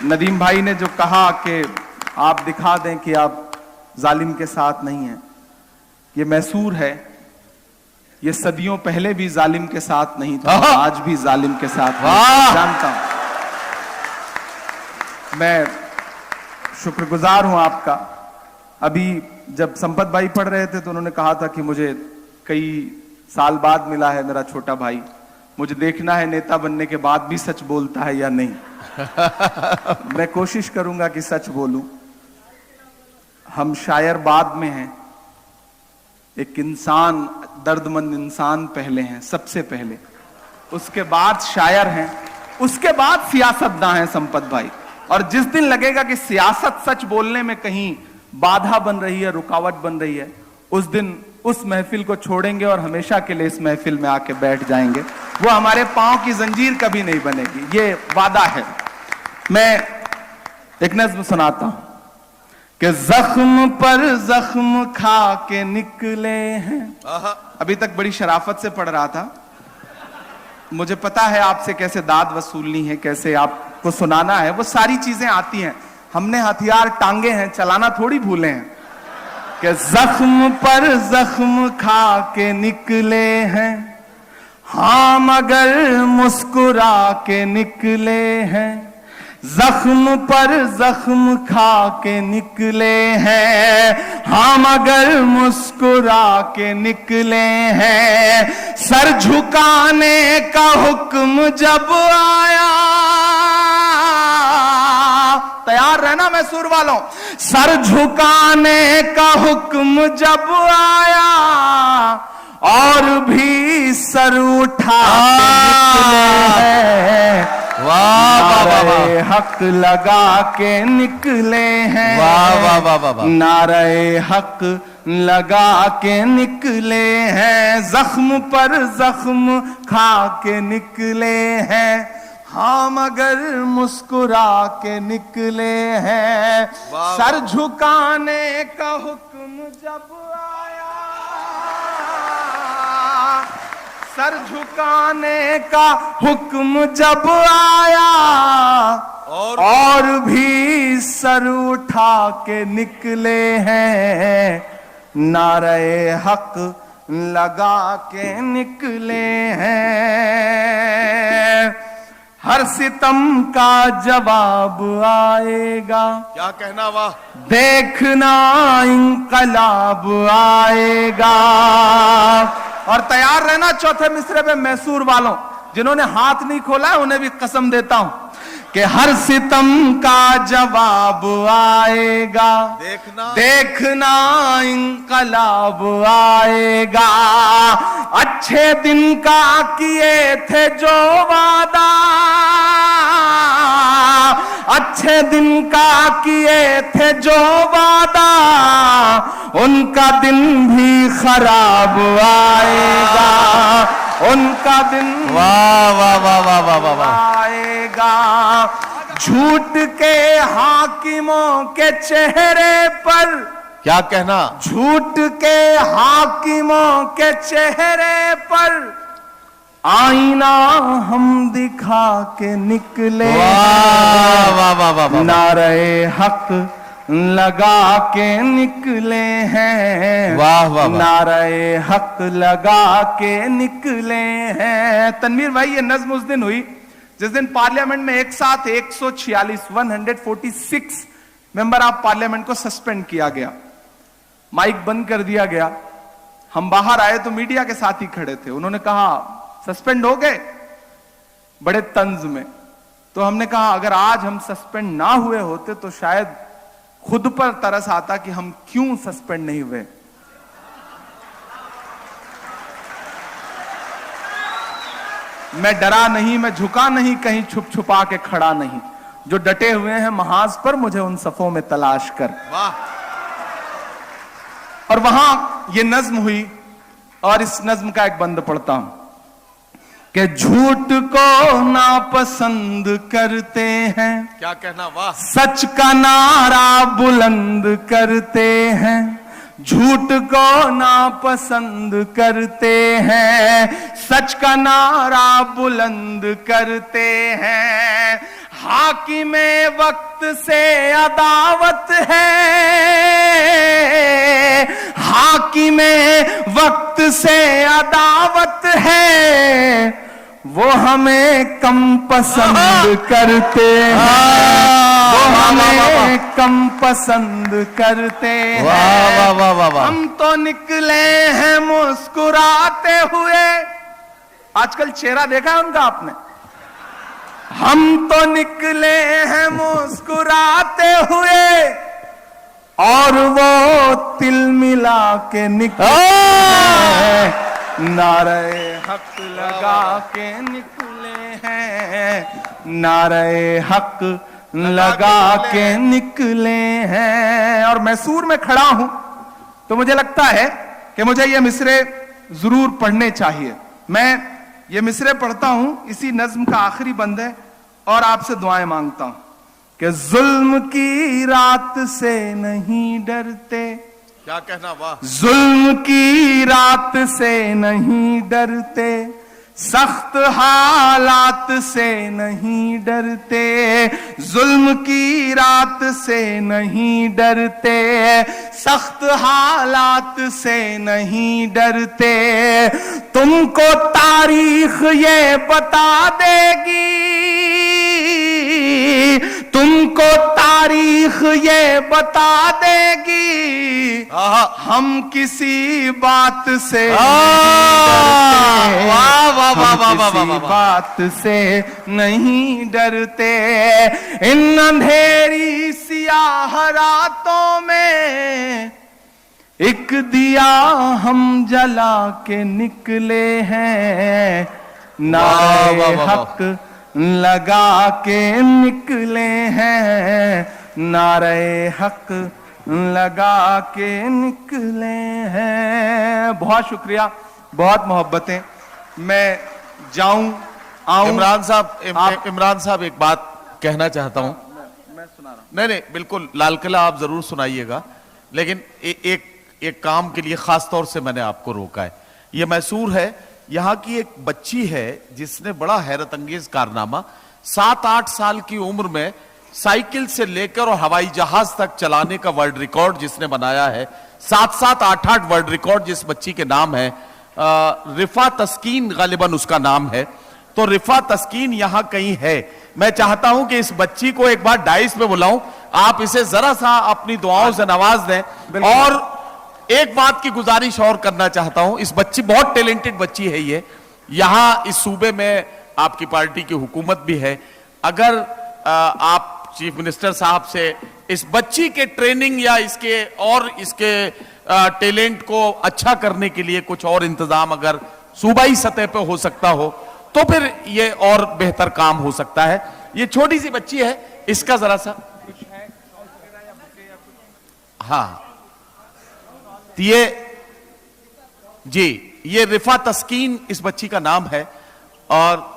ندیم بھائی نے جو کہا کہ آپ دکھا دیں کہ آپ ظالم کے ساتھ نہیں ہیں، یہ محصور ہے. یہ صدیوں پہلے بھی ظالم کے ساتھ نہیں تھا، آج بھی ظالم کے ساتھ نہیں. جانتا ہوں، میں شکر گزار ہوں آپ کا. ابھی جب سمپت بھائی پڑھ رہے تھے تو انہوں نے کہا تھا کہ مجھے کئی سال بعد ملا ہے میرا چھوٹا بھائی، مجھے دیکھنا ہے نیتا بننے کے بعد بھی سچ بولتا ہے یا نہیں. میں کوشش کروں گا کہ سچ بولوں. ہم شاعر بعد میں ہیں، ایک انسان، درد مند انسان پہلے ہیں، سب سے پہلے، اس کے بعد شاعر ہیں، اس کے بعد سیاستداں ہیں سمپت بھائی. اور جس دن لگے گا کہ سیاست سچ بولنے میں کہیں بادھا بن رہی ہے، رکاوٹ بن رہی ہے، اس دن اس محفل کو چھوڑیں گے اور ہمیشہ کے لیے اس محفل میں آ کے بیٹھ جائیں گے. وہ ہمارے پاؤں کی زنجیر کبھی نہیں بنے گی، یہ وعدہ ہے. میں ایک نظم سناتا ہوں کہ زخم پر زخم کھا کے نکلے ہیں. ابھی تک بڑی شرافت سے پڑھ رہا تھا. مجھے پتا ہے آپ سے کیسے داد وصولنی ہے، کیسے آپ کو سنانا ہے، وہ ساری چیزیں آتی ہیں. ہم نے ہتھیار ٹانگے ہیں، چلانا تھوڑی بھولے ہیں. کہ زخم پر زخم کھا کے نکلے ہیں، ہاں مگر مسکرا کے نکلے ہیں. زخم پر زخم کھا کے نکلے ہیں، ہاں مگر مسکرا کے نکلے ہیں. سر جھکانے کا حکم جب آیا، تیار رہنا محصور والوں، سر جھکانے کا حکم جب آیا اور بھی سر اٹھا کے نکلے ہیں. نعرہ حق لگا کے نکلے ہیں، نعرہ حق لگا کے نکلے ہیں. زخم پر زخم کھا کے نکلے ہیں، ہاں مگر مسکرا کے نکلے ہیں. سر جھکانے کا حکم جب آیا، سر جھکانے کا حکم جب آیا اور بھی سر اٹھا کے نکلے ہیں. نعرہ حق لگا کے نکلے ہیں. ہر ستم کا جواب آئے گا، کیا کہنا، واہ، دیکھنا انقلاب آئے گا. اور تیار رہنا چوتھے مصرے پہ محصور والوں. جنہوں نے ہاتھ نہیں کھولا ہے انہیں بھی قسم دیتا ہوں کہ ہر ستم کا جواب آئے گا، دیکھنا انقلاب آئے گا. اچھے دن کا کیے تھے جو وعدہ، اچھے دن کا کیے تھے جو وعدہ، ان کا دن بھی خراب آئے گا، ان کا دن واہ واہ واہ واہ واہ واہ آئے گا. جھوٹ کے حاکموں کے چہرے پر، کیا کہنا، جھوٹ کے حاکموں کے چہرے پر آئینہ ہم دکھا کے نکلے. واہ واہ واہ واہ، نعرہ حق لگا کے نکلے ہیں. واہ واہ، نعرہ حق لگا کے نکلے ہیں. تنویر بھائی، یہ نظم اس دن ہوئی جس دن پارلیمنٹ میں ایک ساتھ 146 ممبر آف پارلیمنٹ کو سسپینڈ کیا گیا، مائک بند کر دیا گیا. ہم باہر آئے تو میڈیا کے ساتھ ہی کھڑے تھے. انہوں نے کہا سسپینڈ ہو گئے، بڑے طنز میں. تو ہم نے کہا اگر آج ہم سسپینڈ نہ ہوئے ہوتے تو شاید خود پر ترس آتا کہ ہم کیوں سسپینڈ نہیں ہوئے. میں ڈرا نہیں، میں جھکا نہیں، کہیں چھپ چھپا کے کھڑا نہیں. جو ڈٹے ہوئے ہیں محاذ پر مجھے ان صفوں میں تلاش کر. اور وہاں یہ نظم ہوئی اور اس نظم کا ایک بند پڑھتا ہوں کہ جھوٹ کو ناپسند کرتے ہیں، کیا کہنا، واہ، سچ کا نعرہ بلند کرتے ہیں. جھوٹ کو ناپسند کرتے ہیں، سچ کا نعرہ بلند کرتے ہیں. हाकिमे वक्त से अदावत है, हाकिमे वक्त से अदावत है, वो हमें कम पसंद करते हैं, वो हमें कम पसंद करते हैं। हम तो निकले हैं मुस्कुराते हुए, आजकल चेहरा देखा है उनका आपने? हम तो निकले हैं मुस्कुराते हुए और वो तिल मिला के निकले हैं, नारे हक लगा के निकले हैं, नारे हक लगा के निकले हैं। और मैसूर में खड़ा हूं तो मुझे लगता है कि मुझे ये मिसरे जरूर पढ़ने चाहिए। मैं ये मिसरे पढ़ता हूं, इसी नज्म का आखिरी बंद है और आपसे दुआएं मांगता हूं कि जुल्म की रात से नहीं डरते, क्या कहना, वाह। जुल्म की रात से नहीं डरते, सख्त हालात से नहीं डरते, जुल्म की रात से नहीं डरते, सख्त हालात से नहीं डरते। तुमको तारीख ये बता देगी, तुमको तारीख ये बता देगी, हम किसी बात से बात से नहीं डरते। इन अंधेरी सियाह रातों में एक दिया हम जला के निकले हैं, नारे हक लगा के निकले हैं, नारे हक लगा के निकले हैं। बहुत शुक्रिया, बहुत मोहब्बतें। मैं जाऊं आऊं। इमरान साहब एक बात कहना चाहता हूं। मैं सुना रहा हूं। नहीं, बिल्कुल लाल किला आप जरूर सुनाइएगा, लेकिन एक काम के लिए खास तौर से मैंने आपको रोका है। ये मैसूर है, यहाँ की एक बच्ची है जिसने बड़ा हैरत अंगेज कारनामा 7-8 साल की उम्र में साइकिल से लेकर और हवाई जहाज तक चलाने का वर्ल्ड रिकॉर्ड जिसने बनाया है। 7-7, 8-8 वर्ल्ड रिकॉर्ड जिस बच्ची के नाम है, रिफा तस्कीन गालिबन उसका नाम है। तो रिफा तस्कीन यहां कहीं है। मैं चाहता हूं कि इस बच्ची को एक बार डाइस पे बुलाऊं, आप इसे जरा सा अपनी दुआओं से नवाज दें। और एक बात की गुजारिश और करना चाहता हूं, इस बच्ची बहुत टैलेंटेड बच्ची है ये। यहां इस सूबे में आपकी पार्टी की हुकूमत भी है। अगर आप चीफ मिनिस्टर साहब से इस बच्ची के ट्रेनिंग या इसके टैलेंट को अच्छा करने के लिए कुछ और इंतजाम अगर सूबाई सतह पे हो सकता हो तो फिर ये और बेहतर काम हो सकता है। ये छोटी सी बच्ची है, इसका जरा सा हाँ ये रिफा तस्कीन इस बच्ची का नाम है। और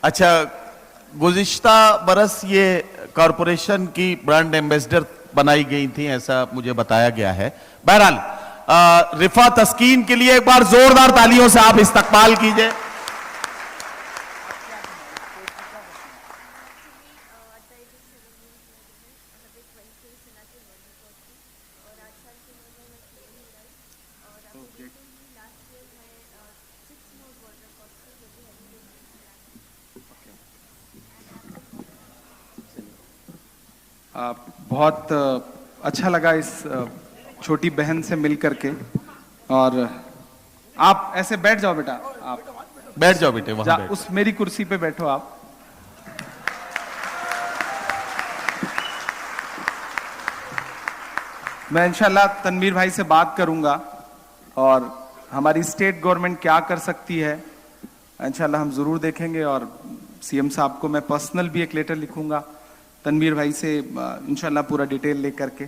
अच्छा, गुज़िश्ता बरस ये कॉरपोरेशन की ब्रांड एम्बेसडर बनाई गई थी, ऐसा मुझे बताया गया है। बहरहाल रिफा तस्कीन के लिए एक बार जोरदार तालियों से आप इस्तकबाल कीजिए। बहुत अच्छा लगा इस छोटी बहन से मिल करके। और आप ऐसे बैठ जाओ बेटा, आप बैठ जाओ बेटे, वहां बैठ। उस मेरी कुर्सी पे बैठो आप। मैं इंशाल्लाह तनवीर भाई से बात करूंगा और हमारी स्टेट गवर्नमेंट क्या कर सकती है इंशाल्लाह हम जरूर देखेंगे। और सीएम साहब को मैं पर्सनल भी एक लेटर लिखूंगा तनवीर भाई से इंशाल्लाह पूरा डिटेल लेकर के।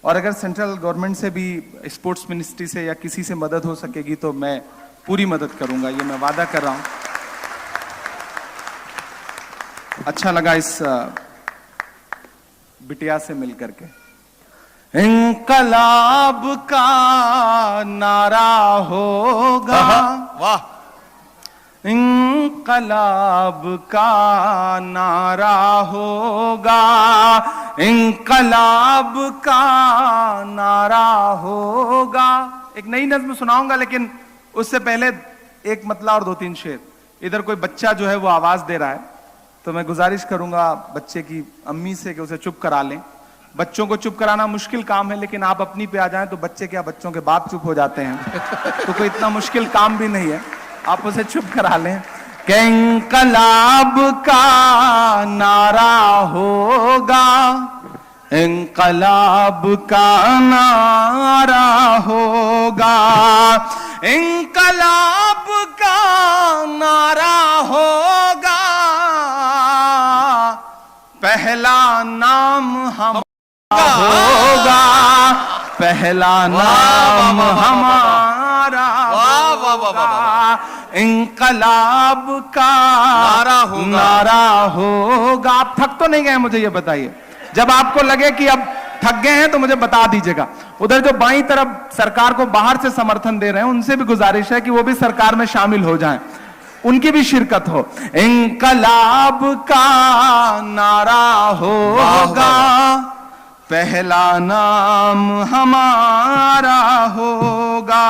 और अगर सेंट्रल गवर्नमेंट से भी, स्पोर्ट्स मिनिस्ट्री से या किसी से मदद हो सकेगी तो मैं पूरी मदद करूंगा, ये मैं वादा कर रहा हूं। अच्छा लगा इस बिटिया से मिलकर के। इंकलाब का नारा होगा, वाह, इंकलाब का नारा होगा, इंकलाब का नारा होगा। एक नई नज्म सुनाऊंगा, लेकिन उससे पहले एक मतला और 2-3 शेर। इधर कोई बच्चा जो है वो आवाज दे रहा है, तो मैं गुजारिश करूंगा बच्चे की अम्मी से कि उसे चुप करा लें। बच्चों को चुप कराना मुश्किल काम है, लेकिन आप अपनी पे आ जाएं तो बच्चे क्या, बच्चों के बाप चुप हो जाते हैं, तो कोई इतना मुश्किल काम भी नहीं है, आप उसे चुप करा लें। कि इंकलाब का नारा होगा, इंकलाब का नारा होगा, इंकलाब का नारा होगा, पहला नाम हमारा होगा, पहला नाम हमारा होगा, इंकलाब का नारा होगा। आप थक तो नहीं गए, मुझे ये बताइए। जब आपको लगे कि अब थक गए हैं तो मुझे बता दीजिएगा। उधर जो बाईं तरफ सरकार को बाहर से समर्थन दे रहे हैं, उनसे भी गुजारिश है कि वो भी सरकार में शामिल हो जाएं, उनकी भी शिरकत हो। इंकलाब का नारा होगा, पहला नाम हमारा होगा,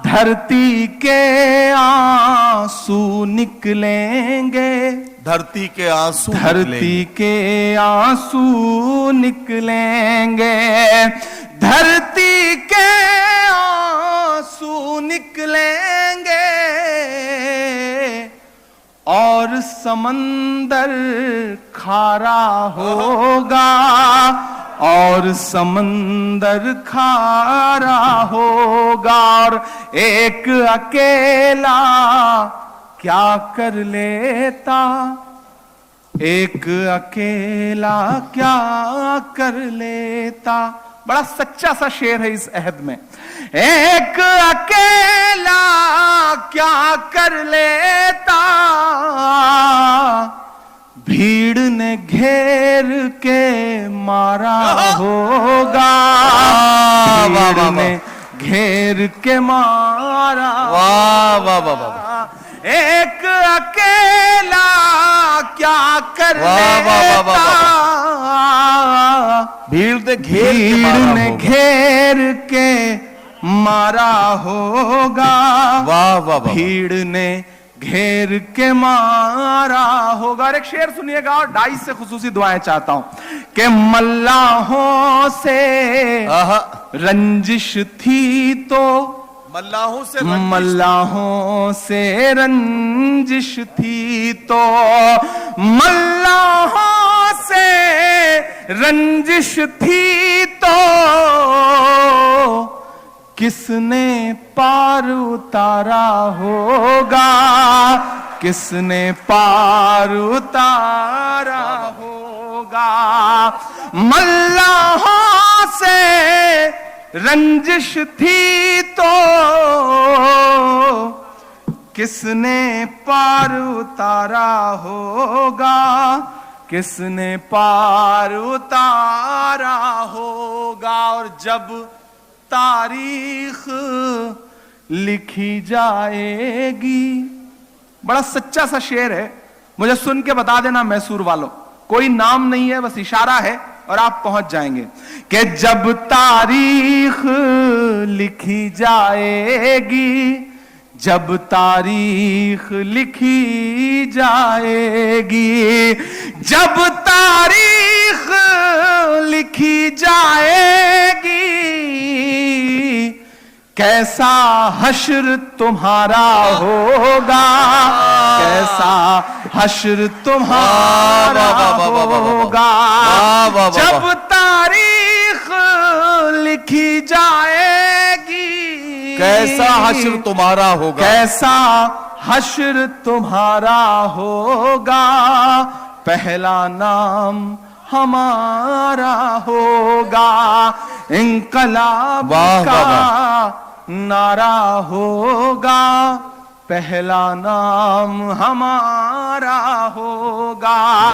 धरती के आंसू निकलेंगे, धरती के आंसू, धरती के आंसू निकलेंगे, धरती के आंसू निकलेंगे, और समंदर खारा होगा, और समंदर खारा होगा, और एक अकेला क्या कर लेता, एक अकेला क्या कर लेता। बड़ा सच्चा सा शेर है इस अहद में। एक अकेला क्या कर लेता, भीड़ ने घेर के मारा होगा, भीड़ ने घेर के मारा, वाह वाह वाह वाह, एक अकेला क्या कर लेता, भीड़ ने घेर के मारा होगा, वाह वाह, भीड़ ने घेर के मारा होगा। और एक शेर सुनिएगा, और 2.5 से खुसूसी दुआएं चाहता हूं कि मल्लाहों से रंजिश थी तो, मल्लाहों से रंजिश थी तो, मल्लाहों से रंजिश थी तो, किसने पार उतारा होगा, किसने पार उतारा होगा, मल्लाहों से रंजिश थी तो, किसने पार उतारा होगा, किसने पार उतारा होगा। और जब तारीख लिखी जाएगी, बड़ा सच्चा सा शेर है, मुझे सुन के बता देना मैसूर वालों, कोई नाम नहीं है, बस इशारा है और आप पहुंच जाएंगे। कि जब तारीख लिखी जाएगी, जब तारीख लिखी जाएगी, जब तारीख लिखी जाएगी, कैसा हश्र तुम्हारा होगा, कैसा हश्र तुम्हारा होगा, जब तारीख लिखी जाएगी, कैसा हश्र तुम्हारा होगा, कैसा हश्र तुम्हारा होगा, पहला नाम हमारा होगा, इंकलाब का नारा होगा, पहला नाम हमारा होगा।